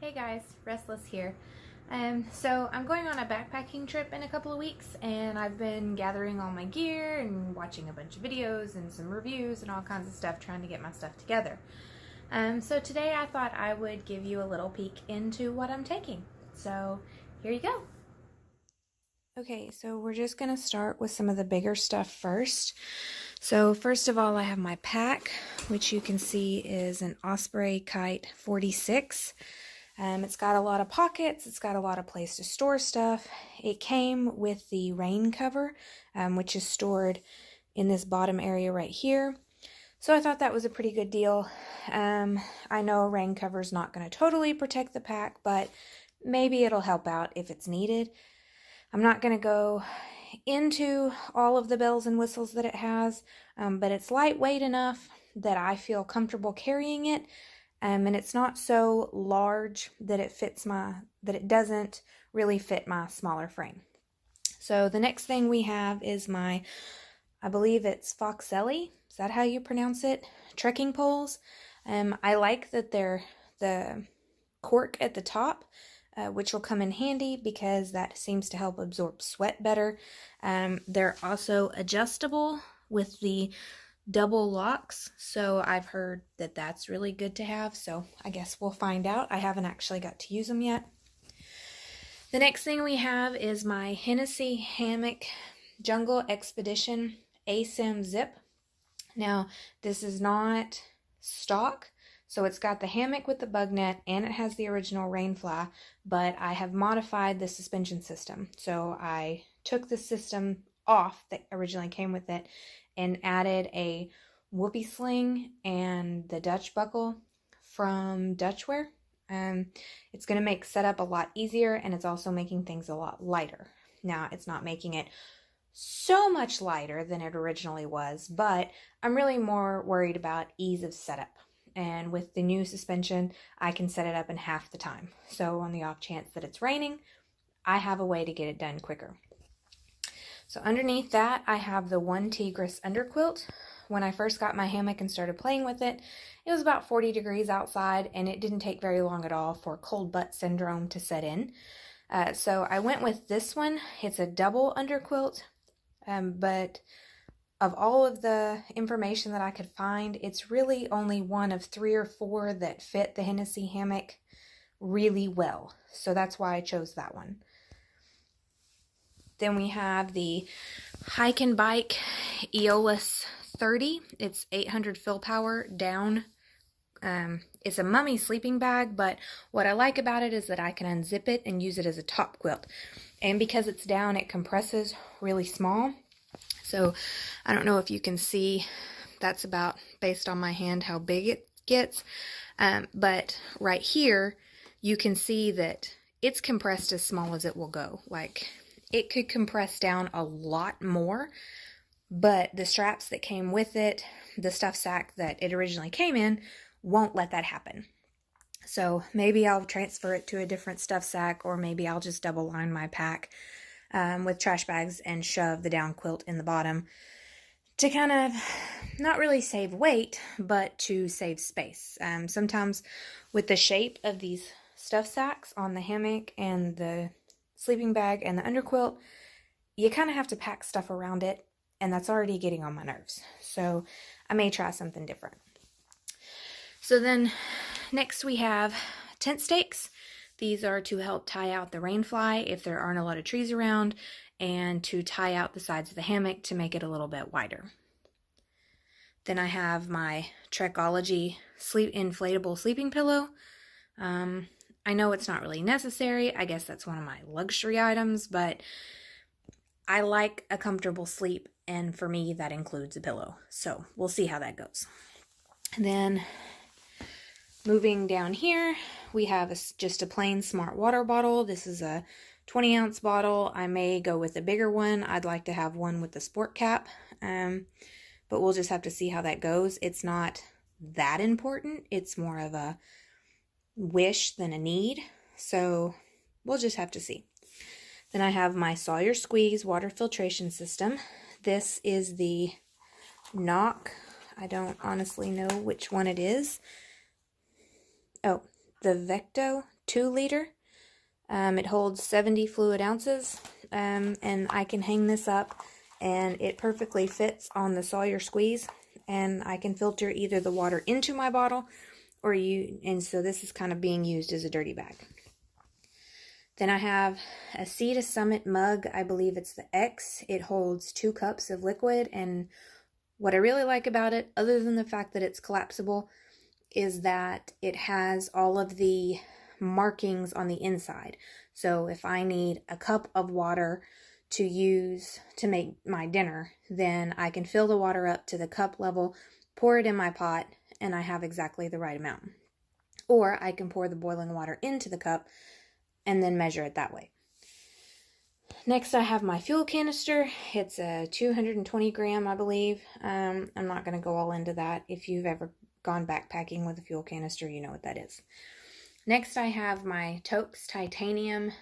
Hey guys, Restless here. So I'm going on a backpacking trip in a couple of weeks, and I've been gathering all my gear and watching a bunch of videos and some reviews and all kinds of stuff, trying to get my stuff together. So today I thought I would give you a little peek into what I'm taking. So here you go. Okay, so we're just gonna start with some of the bigger stuff first. So first of all, I have my pack, which you can see is an Osprey Kite 46. It's got a lot of pockets, it's got a lot of place to store stuff. It came with the rain cover, which is stored in this bottom area right here. So I thought that was a pretty good deal. I know a rain cover is not going to totally protect the pack, but maybe it'll help out if it's needed. I'm not going to go into all of the bells and whistles that it has, but it's lightweight enough that I feel comfortable carrying it. And it's not so large that it doesn't really fit my smaller frame. So the next thing we have is I believe it's Foxelli. Is that how you pronounce it? Trekking poles. I like that they're the cork at the top, which will come in handy because that seems to help absorb sweat better. They're also adjustable with the double locks, so I've heard that that's really good to have, so I guess we'll find out. I haven't actually got to use them yet. The next thing we have is my Hennessy Hammock Jungle Expedition ASIM Zip. Now, this is not stock, so it's got the hammock with the bug net and it has the original Rainfly, but I have modified the suspension system. So I took the system off that originally came with it and added a whoopee sling and the Dutch buckle from Dutchwear. It's going to make setup a lot easier, and it's also making things a lot lighter. Now, it's not making it so much lighter than it originally was, but I'm really more worried about ease of setup. And with the new suspension, I can set it up in half the time. So on the off chance that it's raining, I have a way to get it done quicker. So underneath that, I have the One Tigris underquilt. When I first got my hammock and started playing with it, it was about 40 degrees outside, and it didn't take very long at all for cold butt syndrome to set in. So I went with this one. It's a double underquilt, but of all of the information that I could find, it's really only one of 3 or 4 that fit the Hennessy hammock really well. So that's why I chose that one. Then we have the Hike and Bike Aeolus 30. It's 800 fill power down. It's a mummy sleeping bag, but what I like about it is that I can unzip it and use it as a top quilt. And because it's down, it compresses really small. So I don't know if you can see, that's about, based on my hand, how big it gets. But right here, you can see that it's compressed as small as it will go. Like, it could compress down a lot more, but the straps that came with it, the stuff sack that it originally came in, won't let that happen. So maybe I'll transfer it to a different stuff sack, or maybe I'll just double line my pack with trash bags and shove the down quilt in the bottom to kind of not really save weight, but to save space. Sometimes with the shape of these stuff sacks on the hammock and the sleeping bag and the underquilt, you kind of have to pack stuff around it, and that's already getting on my nerves. So I may try something different. So then next we have tent stakes. These are to help tie out the Rainfly if there aren't a lot of trees around, and to tie out the sides of the hammock to make it a little bit wider. Then I have my Trekology inflatable sleeping pillow. I know it's not really necessary. I guess that's one of my luxury items, but I like a comfortable sleep, and for me that includes a pillow. So we'll see how that goes. And then moving down here, we have just a plain Smart water bottle. This is a 20-ounce bottle. I may go with a bigger one. I'd like to have one with the sport cap, but we'll just have to see how that goes. It's not that important. It's more of a wish than a need, so we'll just have to see. Then I have my Sawyer Squeeze water filtration system. This is the Knock. I don't honestly know which one it is. Oh, the Vecto 2 liter. It holds 70 fluid ounces, and I can hang this up and it perfectly fits on the Sawyer squeeze, and I can filter either the water into my bottle and so this is kind of being used as a dirty bag. Then I have a Sea to Summit mug. I believe it's the X. It holds 2 cups of liquid, and what I really like about it, other than the fact that it's collapsible, is that it has all of the markings on the inside. So if I need a cup of water to use to make my dinner, then I can fill the water up to the cup level, pour it in my pot, and I have exactly the right amount. Or I can pour the boiling water into the cup and then measure it that way. Next, I have my fuel canister. It's a 220 gram, I believe. I'm not going to go all into that. If you've ever gone backpacking with a fuel canister, you know what that is. Next, I have my Toaks Titanium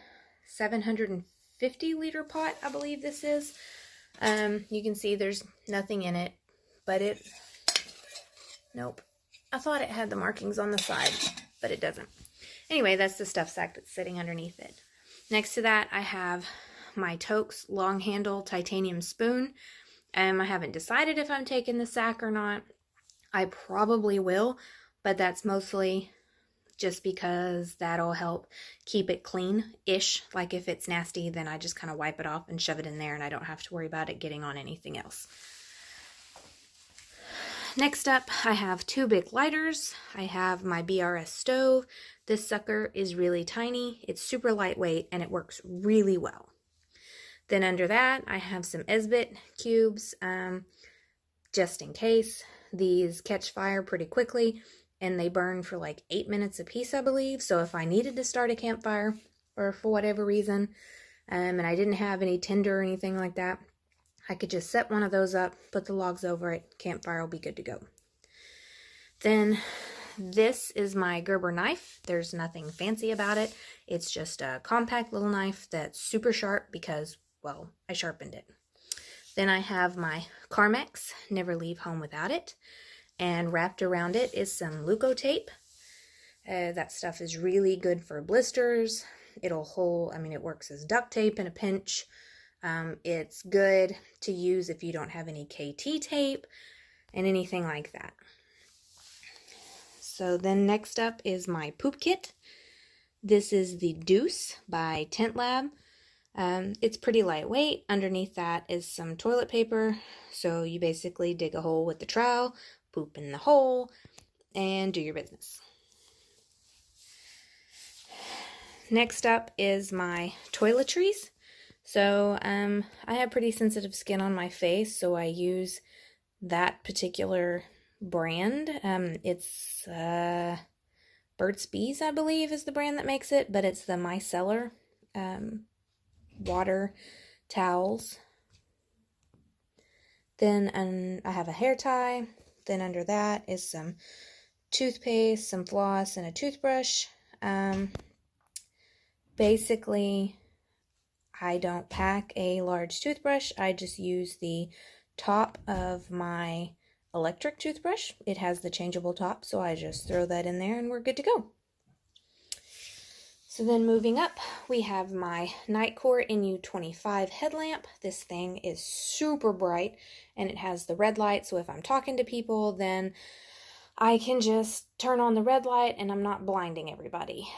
750 liter pot, I believe this is. You can see there's nothing in it, but nope. I thought it had the markings on the side, but it doesn't. Anyway, that's the stuff sack that's sitting underneath it. Next to that, I have my Toaks long handle titanium spoon. I haven't decided if I'm taking the sack or not. I probably will, but that's mostly just because that'll help keep it clean-ish. Like if it's nasty, then I just kind of wipe it off and shove it in there, and I don't have to worry about it getting on anything else. Next up, I have 2 big lighters. I have my BRS stove. This sucker is really tiny, it's super lightweight, and it works really well. Then under that, I have some Esbit cubes, just in case. These catch fire pretty quickly, and they burn for like 8 minutes a piece, I believe. So if I needed to start a campfire, or for whatever reason, and I didn't have any tinder or anything like that, I could just set one of those up, put the logs over it, campfire will be good to go. Then this is my Gerber knife. There's nothing fancy about it. It's just a compact little knife that's super sharp because, well, I sharpened it. Then I have my Carmex, never leave home without it. And wrapped around it is some Leukotape. That stuff is really good for blisters. It'll hold, it works as duct tape in a pinch. It's good to use if you don't have any KT tape and anything like that. So then next up is my poop kit. This is the Deuce by Tent Lab. It's pretty lightweight. Underneath that is some toilet paper. So you basically dig a hole with the trowel, poop in the hole, and do your business. Next up is my toiletries. So I have pretty sensitive skin on my face, so I use that particular brand. It's Burt's Bees, I believe, is the brand that makes it, but it's the micellar water towels. Then I have a hair tie. Then under that is some toothpaste, some floss, and a toothbrush. Basically, I don't pack a large toothbrush. I just use the top of my electric toothbrush. It has the changeable top, so I just throw that in there and we're good to go. So then moving up, we have my Nitecore NU25 headlamp. This thing is super bright and it has the red light, so if I'm talking to people, then I can just turn on the red light and I'm not blinding everybody.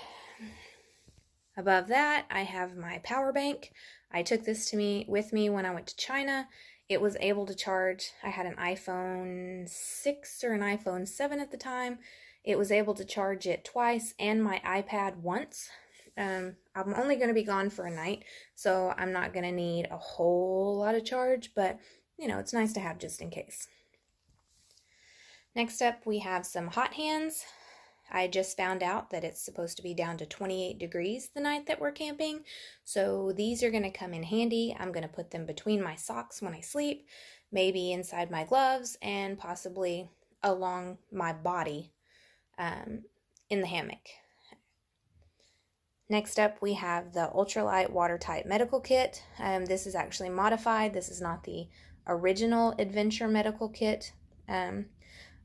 Above that, I have my power bank. I took this with me when I went to China. It was able to charge. I had an iPhone 6 or an iPhone 7 at the time. It was able to charge it twice and my iPad once. I'm only going to be gone for a night, so I'm not going to need a whole lot of charge, but, it's nice to have just in case. Next up, we have some hot hands. I just found out that it's supposed to be down to 28 degrees the night that we're camping, so these are going to come in handy. I'm going to put them between my socks when I sleep, maybe inside my gloves, and possibly along my body in the hammock. Next up, we have the ultralight watertight medical kit. This is actually modified. This is not the original Adventure medical kit.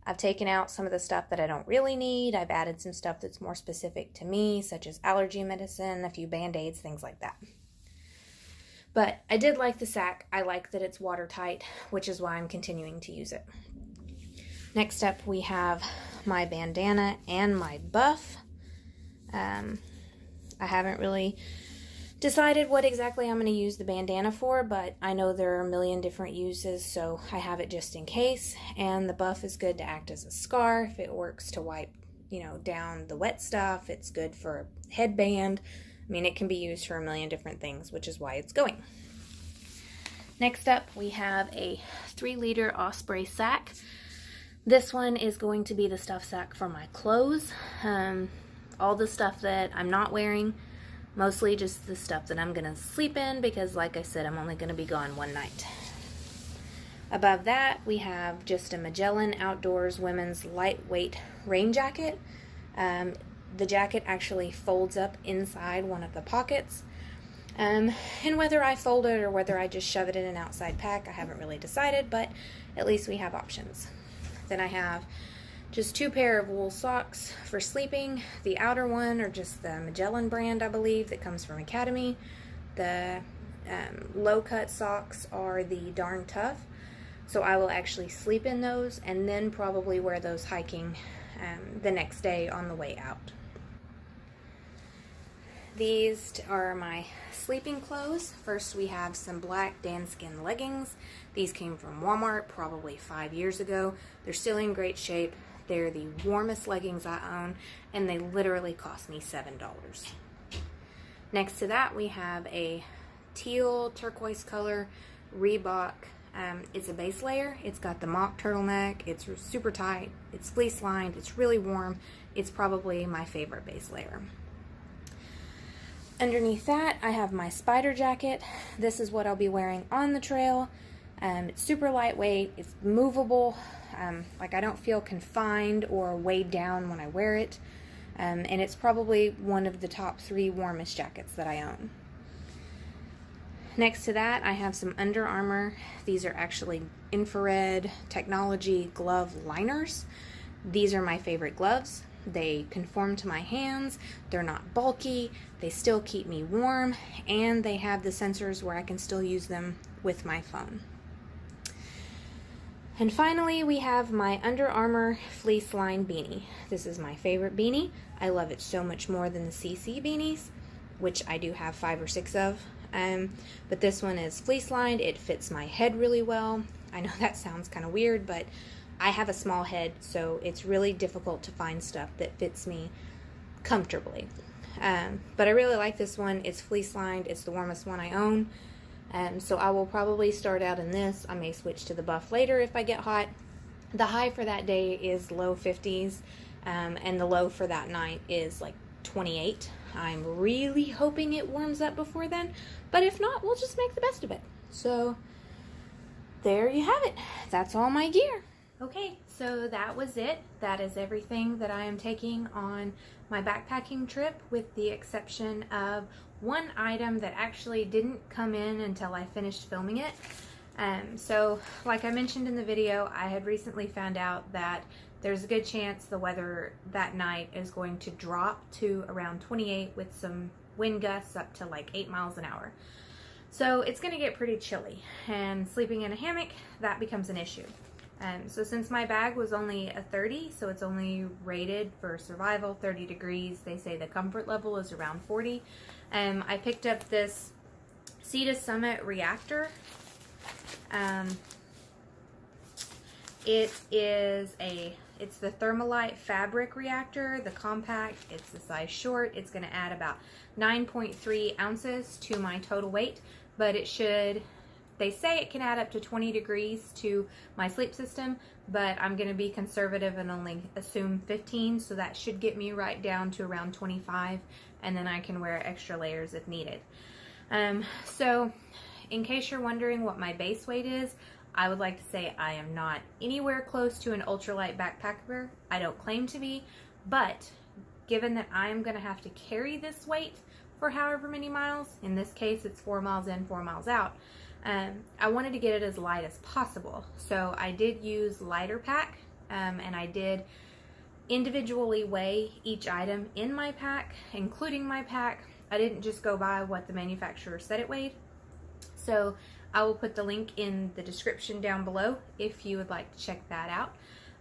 I've taken out some of the stuff that I don't really need. I've added some stuff that's more specific to me, such as allergy medicine, a few Band-Aids, things like that. But I did like the sack. I like that it's watertight, which is why I'm continuing to use it. Next up, we have my bandana and my buff. I haven't really decided what exactly I'm going to use the bandana for, but I know there are a million different uses, so I have it just in case. And the buff is good to act as a scarf. It works to wipe, down the wet stuff. It's good for a headband. I mean, it can be used for a million different things, which is why it's going. Next up, we have a 3-liter Osprey sack. This one is going to be the stuff sack for my clothes. All the stuff that I'm not wearing. Mostly just the stuff that I'm going to sleep in because, like I said, I'm only going to be gone one night. Above that, we have just a Magellan Outdoors women's lightweight rain jacket. The jacket actually folds up inside one of the pockets. And whether I fold it or whether I just shove it in an outside pack, I haven't really decided, but at least we have options. Then I have just 2 pair of wool socks for sleeping. The outer one are just the Magellan brand, I believe, that comes from Academy. The low-cut socks are the Darn Tough. So I will actually sleep in those and then probably wear those hiking the next day on the way out. These are my sleeping clothes. First, we have some black Danskin leggings. These came from Walmart probably 5 years ago. They're still in great shape. They're the warmest leggings I own, and they literally cost me $7. Next to that, we have a teal turquoise color Reebok. It's a base layer. It's got the mock turtleneck. It's super tight. It's fleece lined. It's really warm. It's probably my favorite base layer. Underneath that, I have my spider jacket. This is what I'll be wearing on the trail. It's super lightweight. It's movable. Like I don't feel confined or weighed down when I wear it. And it's probably one of the top 3 warmest jackets that I own. Next to that, I have some Under Armour. These are actually infrared technology glove liners. These are my favorite gloves. They conform to my hands. They're not bulky. They still keep me warm. And they have the sensors where I can still use them with my phone. And finally, we have my Under Armour fleece lined beanie. This is my favorite beanie. I love it so much more than the CC beanies, which I do have 5 or 6 of. But this one is fleece lined. It fits my head really well. I know that sounds kind of weird, but I have a small head, so it's really difficult to find stuff that fits me comfortably. But I really like this one. It's fleece lined. It's the warmest one I own. So I will probably start out in this. I may switch to the buff later if I get hot. The high for that day is low 50s, and the low for that night is like 28. I'm really hoping it warms up before then, but if not, we'll just make the best of it. So there you have it. That's all my gear. Okay, so that was it. That is everything that I am taking on my backpacking trip, with the exception of one item that actually didn't come in until I finished filming it. So like I mentioned in the video, I had recently found out that there's a good chance the weather that night is going to drop to around 28 with some wind gusts up to like 8 miles an hour. So it's going to get pretty chilly, and sleeping in a hammock, that becomes an issue. So since my bag was only a 30, so it's only rated for survival 30 degrees, they say the comfort level is around 40. I picked up this Sea to Summit Reactor. It's the Thermalite fabric reactor, the compact. It's the size short. It's going to add about 9.3 ounces to my total weight, but it should, they say it can add up to 20 degrees to my sleep system, but I'm going to be conservative and only assume 15, so that should get me right down to around 25, and then I can wear extra layers if needed. So in case you're wondering what my base weight is, I would like to say I am not anywhere close to an ultralight backpacker. I don't claim to be, but given that I'm going to have to carry this weight for however many miles, in this case it's 4 miles in, 4 miles out, I wanted to get it as light as possible. So I did use Lighter Pack, and I did individually weigh each item in my pack, including my pack. I didn't just go by what the manufacturer said it weighed. So I will put the link in the description down below if you would like to check that out.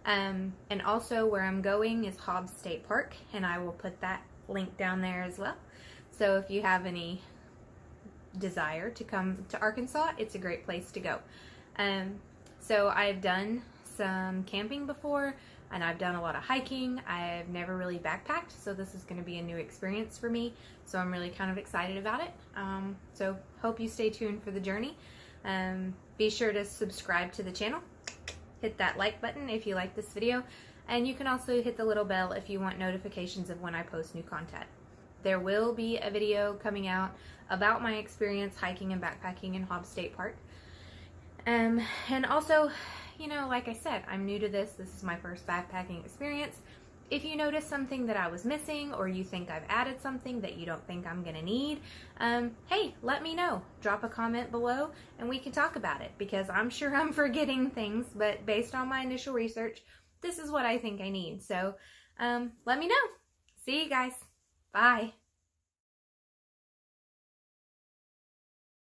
And also where I'm going is Hobbs State Park, and I will put that link down there as well. So if you have any desire to come to Arkansas, it's a great place to go. So I've done some camping before, and I've done a lot of hiking. I've never really backpacked, so this is going to be a new experience for me. So I'm really kind of excited about it. So hope you stay tuned for the journey. Be sure to subscribe to the channel. Hit that like button if you like this video, and you can also hit the little bell if you want notifications of when I post new content. There will be a video coming out about my experience hiking and backpacking in Hobbs State Park. And also, you know, like I said, I'm new to this. This is my first backpacking experience. If you notice something that I was missing, or you think I've added something that you don't think I'm gonna need, hey, let me know. Drop a comment below and we can talk about it, because I'm sure I'm forgetting things, but based on my initial research, this is what I think I need. So let me know. See you guys. Bye.